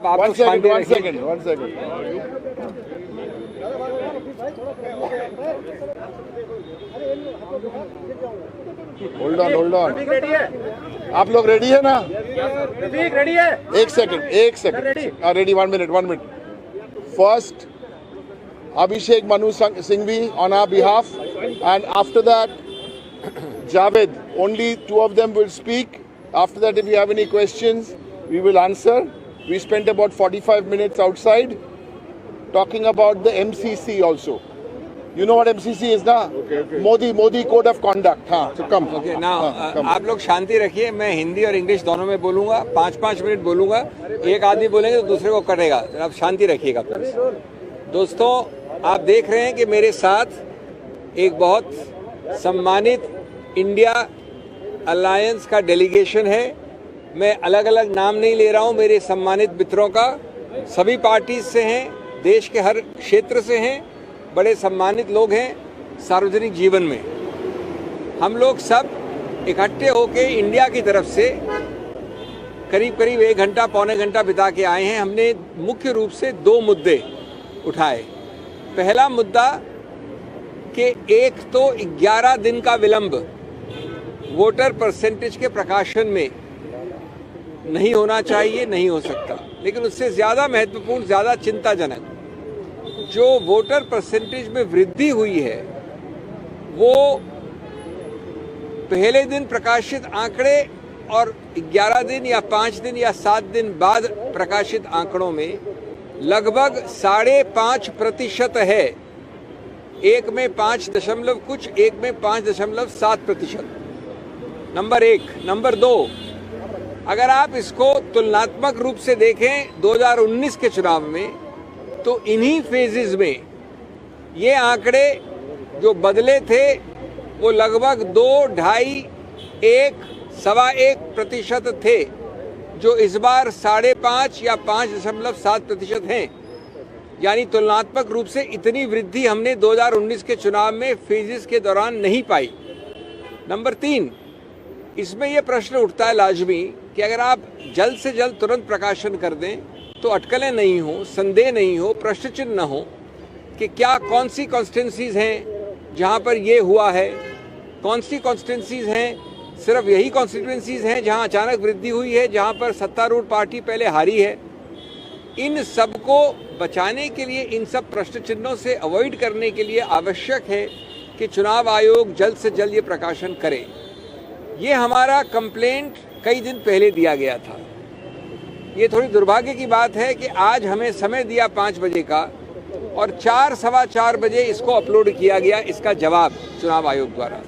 One second. Hold on. आप लोग ready है ना? रेडी है। एक second. Ready, 1 minute. First, Abhishek Manu Singhvi on our behalf, and after that, Javed. Only two of them will speak. After that, if you have any questions, we will answer. We spent about 45 minutes outside talking about the MCC also. You know what MCC is ना? Okay. Modi Code of Conduct. हाँ, so come. Okay, now आप लोग शांति रखिए. मैं हिंदी और English दोनों में बोलूँगा. 5-5 मिनट बोलूँगा. एक आदमी बोलेंगे तो दूसरे को कटेगा. आप शांति रखिएगा प्लीज. दोस्तों, आप देख रहे हैं कि मेरे साथ एक बहुत सम्मानित इंडिया अलायंस का डेलीगेशन है. मैं अलग अलग नाम नहीं ले रहा हूँ. मेरे सम्मानित मित्रों का सभी पार्टीज से हैं, देश के हर क्षेत्र से हैं, बड़े सम्मानित लोग हैं सार्वजनिक जीवन में. हम लोग सब इकट्ठे होके इंडिया की तरफ से करीब 1 घंटा पौने घंटा बिता के आए हैं. हमने मुख्य रूप से 2 मुद्दे उठाए. पहला मुद्दा कि एक तो 11 दिन का विलंब वोटर परसेंटेज के प्रकाशन में नहीं होना चाहिए, नहीं हो सकता. लेकिन उससे ज़्यादा महत्वपूर्ण, ज़्यादा चिंताजनक, जो वोटर परसेंटेज में वृद्धि हुई है वो पहले दिन प्रकाशित आंकड़े और 11 दिन या 5 दिन या 7 दिन बाद प्रकाशित आंकड़ों में लगभग 5.5% है. एक में 5 दशमलव कुछ, एक में 5.7%. नंबर 1. नंबर 2, अगर आप इसको तुलनात्मक रूप से देखें 2019 के चुनाव में, तो इन्हीं फेजेस में ये आंकड़े जो बदले थे वो लगभग 2, 2.5, 1, 1.25% थे, जो इस बार 5.5 या 5.7% हैं. यानी तुलनात्मक रूप से इतनी वृद्धि हमने 2019 के चुनाव में फेजेस के दौरान नहीं पाई. नंबर 3, इसमें यह प्रश्न उठता है लाजमी कि अगर आप जल्द से जल्द तुरंत प्रकाशन कर दें तो अटकलें नहीं हो, संदेह नहीं हो, प्रश्न चिन्ह न हो कि क्या कौन सी कॉन्स्टिट्यूंसीज हैं जहां पर ये हुआ है, कौन सी कॉन्स्टिट्यूंसीज हैं, सिर्फ यही कॉन्स्टिट्यूंसीज हैं जहां अचानक वृद्धि हुई है, जहां पर सत्तारूढ़ पार्टी पहले हारी है. इन सब को बचाने के लिए, इन सब प्रश्न चिन्हों से अवॉइड करने के लिए आवश्यक है कि चुनाव आयोग जल्द से जल्द ये प्रकाशन करे. ये हमारा कंप्लेंट कई दिन पहले दिया गया था. ये थोड़ी दुर्भाग्य की बात है कि आज हमें समय दिया 5 बजे का और 4, सवा 4 बजे इसको अपलोड किया गया, इसका जवाब चुनाव आयोग द्वारा.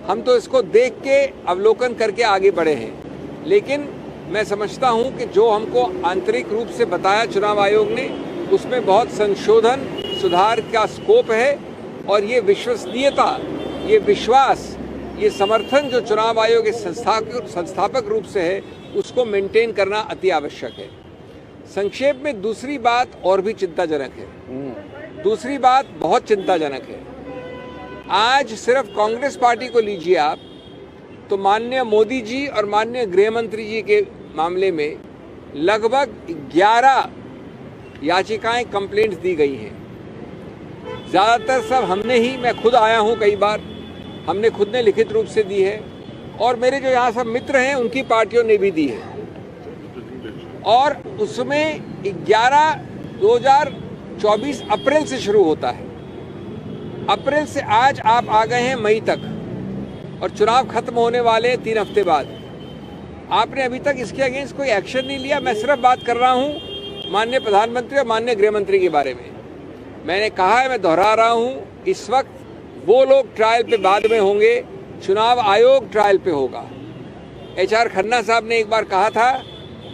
हम तो इसको देख के अवलोकन करके आगे बढ़े हैं. लेकिन मैं समझता हूं कि जो हमको आंतरिक रूप से बताया चुनाव आयोग ने, उसमें बहुत संशोधन, सुधार का स्कोप है. और ये विश्वसनीयता, ये विश्वास, ये समर्थन जो चुनाव आयोग के संस्थापक रूप से है, उसको मेंटेन करना अति आवश्यक है. संक्षेप में दूसरी बात और भी चिंताजनक है. दूसरी बात बहुत चिंताजनक है. आज सिर्फ कांग्रेस पार्टी को लीजिए आप, तो माननीय मोदी जी और माननीय गृह मंत्री जी के मामले में लगभग 11 याचिकाएं, कंप्लेंट्स दी गई हैं. ज़्यादातर सब हमने ही, मैं खुद आया हूं कई बार, हमने खुद ने लिखित रूप से दी है, और मेरे जो यहाँ सब मित्र हैं उनकी पार्टियों ने भी दी है. और उसमें 2024 अप्रैल से शुरू होता है. अप्रैल से आज आप आ गए हैं मई तक, और चुनाव खत्म होने वाले 3 हफ्ते बाद. आपने अभी तक इसके अगेंस्ट कोई एक्शन नहीं लिया. मैं सिर्फ बात कर रहा हूँ माननीय प्रधानमंत्री और माननीय गृह मंत्री के बारे में. मैंने कहा है, मैं दोहरा रहा हूँ, इस वक्त वो लोग ट्रायल पे बाद में होंगे, चुनाव आयोग ट्रायल पे होगा. HR खन्ना साहब ने एक बार कहा था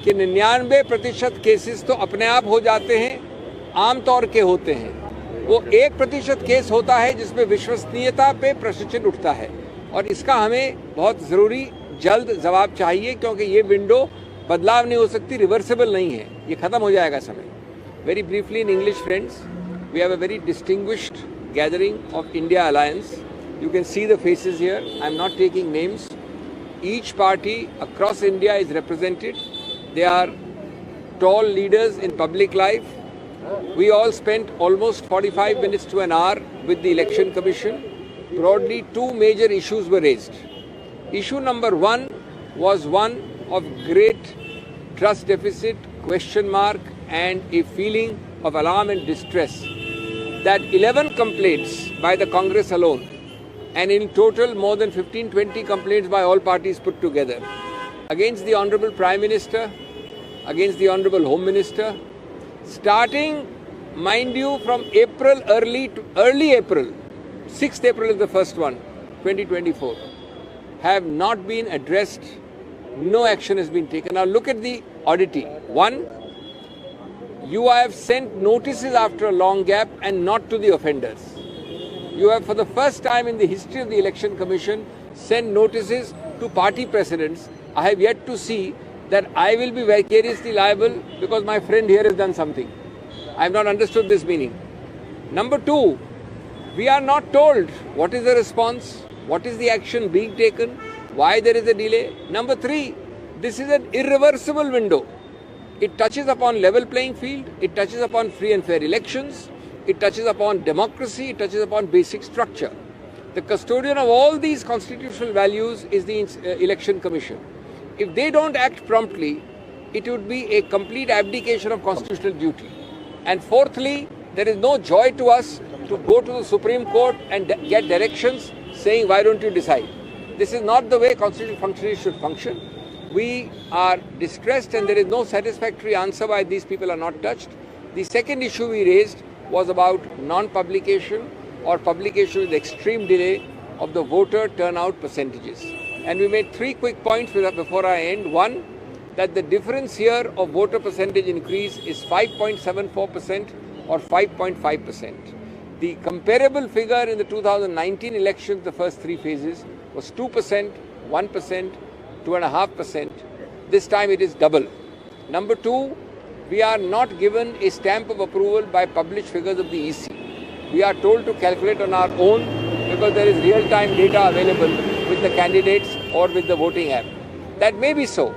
कि 99% केसेस तो अपने आप हो जाते हैं, आमतौर के होते हैं. वो 1% केस होता है जिसमें विश्वसनीयता पे प्रश्न चिन्ह उठता है. और इसका हमें बहुत ज़रूरी जल्द जवाब चाहिए, क्योंकि ये विंडो बदलाव नहीं हो सकती, रिवर्सिबल नहीं है, ये ख़त्म हो जाएगा समय. Very briefly in English friends, we have a very distinguished gathering of India Alliance. You can see the faces here. I am not taking names. Each party across India is represented. They are tall leaders in public life. We all spent almost 45 minutes to an hour with the Election Commission. Broadly, two major issues were raised. Issue number one was one of great trust deficit, question mark, and a feeling of alarm and distress that 11 complaints by the Congress alone, and in total more than 15-20 complaints by all parties put together, against the Honorable Prime Minister, against the Honorable Home Minister, starting, mind you, from April, early April, 6th April is the first one, 2024, have not been addressed. No action has been taken. Now look at the oddity. One, you have sent notices after a long gap and not to the offenders. You have, for the first time in the history of the Election Commission, sent notices to party presidents. I have yet to see that I will be vicariously liable because my friend here has done something. I have not understood this meaning. Number two, we are not told what is the response, what is the action being taken, why there is a delay. Number three, this is an irreversible window. It touches upon level playing field, it touches upon free and fair elections, it touches upon democracy, it touches upon basic structure. The custodian of all these constitutional values is the Election Commission. If they don't act promptly, it would be a complete abdication of constitutional duty. And fourthly, there is no joy to us to go to the Supreme Court and get directions saying, why don't you decide? This is not the way constitutional functionaries should function. We are distressed and there is no satisfactory answer why these people are not touched. The second issue we raised was about non-publication or publication with extreme delay of the voter turnout percentages. And we made three quick points before I end. One, that the difference here of voter percentage increase is 5.74% or 5.5%. The comparable figure in the 2019 elections, the first three phases, was 2%, 1%, 2.5%. This time it is double. Number two, we are not given a stamp of approval by published figures of the EC. We are told to calculate on our own because there is real-time data available with the candidates or with the voting app. That may be so,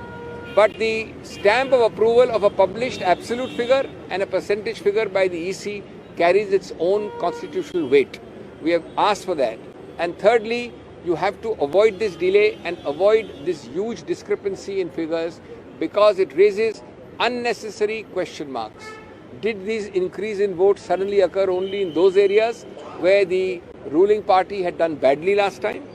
but the stamp of approval of a published absolute figure and a percentage figure by the EC carries its own constitutional weight. We have asked for that. And thirdly, you have to avoid this delay and avoid this huge discrepancy in figures because it raises unnecessary question marks. Did this increase in votes suddenly occur only in those areas where the ruling party had done badly last time?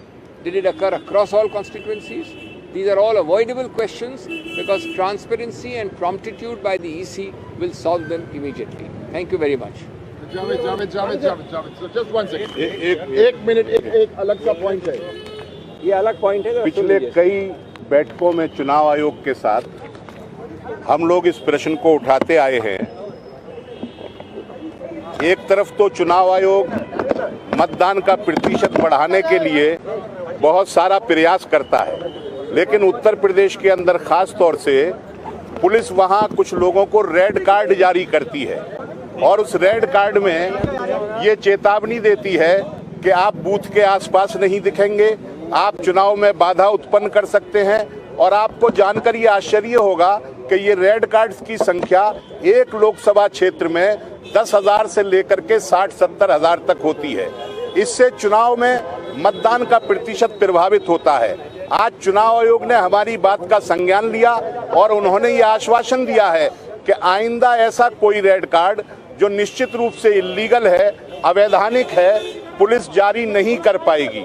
Did it occur across all constituencies? These are all avoidable questions because transparency and promptitude by the EC will solve them immediately. Thank you very much. Javed. So just one second. एक minute एक अलग सा point है. ये अलग point है. पिछले कई बैठकों में चुनाव आयोग के साथ हम लोग इस प्रश्न को उठाते आए हैं. एक तरफ तो चुनाव आयोग मतदान का प्रतिशत बढ़ाने के लिए बहुत सारा प्रयास करता है, लेकिन उत्तर प्रदेश के अंदर खास तौर से पुलिस वहां कुछ लोगों को रेड कार्ड जारी करती है और उस रेड कार्ड में ये चेतावनी देती है कि आप बूथ के आसपास नहीं दिखेंगे, आप चुनाव में बाधा उत्पन्न कर सकते हैं. और आपको जानकर ये आश्चर्य होगा कि ये रेड कार्ड्स की संख्या एक लोकसभा क्षेत्र में 10,000 से लेकर के 60-70 हज़ार तक होती है. इससे चुनाव में मतदान का प्रतिशत प्रभावित होता है. आज चुनाव आयोग ने हमारी बात का संज्ञान लिया और उन्होंने ये आश्वासन दिया है कि आइंदा ऐसा कोई रेड कार्ड जो निश्चित रूप से इल्लीगल है, अवैधानिक है, पुलिस जारी नहीं कर पाएगी.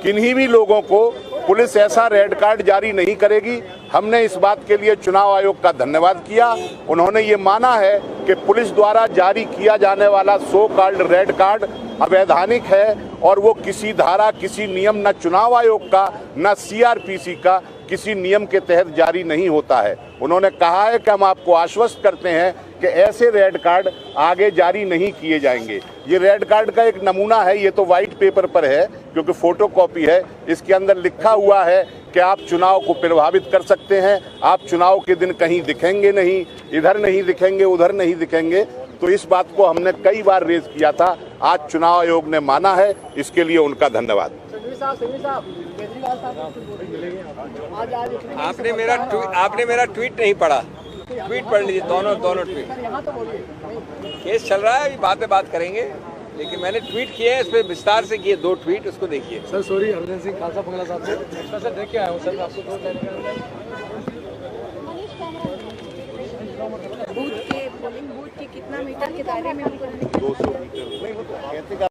किन्हीं भी लोगों को पुलिस ऐसा रेड कार्ड जारी नहीं करेगी. हमने इस बात के लिए चुनाव आयोग का धन्यवाद किया. उन्होंने ये माना है कि पुलिस द्वारा जारी किया जाने वाला सो कॉल्ड रेड कार्ड अवैधानिक है और वो किसी धारा, किसी नियम, न चुनाव आयोग का न सीआरपीसी का किसी नियम के तहत जारी नहीं होता है. उन्होंने कहा है कि हम आपको आश्वस्त करते हैं कि ऐसे रेड कार्ड आगे जारी नहीं किए जाएंगे. ये रेड कार्ड का एक नमूना है. ये तो वाइट पेपर पर है क्योंकि फोटो कॉपी है. इसके अंदर लिखा हुआ है कि आप चुनाव को प्रभावित कर सकते हैं, आप चुनाव के दिन कहीं दिखेंगे नहीं, इधर नहीं दिखेंगे, उधर नहीं दिखेंगे. तो इस बात को हमने कई बार रेज किया था. आज चुनाव आयोग ने माना है, इसके लिए उनका धन्यवाद. आपने मेरा ट्वीट नहीं पढ़ा. ट्वीट पढ़ लीजिए, दोनों ट्वीट। केस चल रहा है, अभी बात करेंगे, लेकिन मैंने ट्वीट किए हैं, इस पर विस्तार से किए 2 ट्वीट, उसको देखिए। सर सॉरी, हरभजन सिंह खालसा बंगला साहब से सर देख के आया हूँ सर, आपको 2 बूथ के पोलिंग बूथ के कितना मीटर के दायरे में हमको 200 मीटर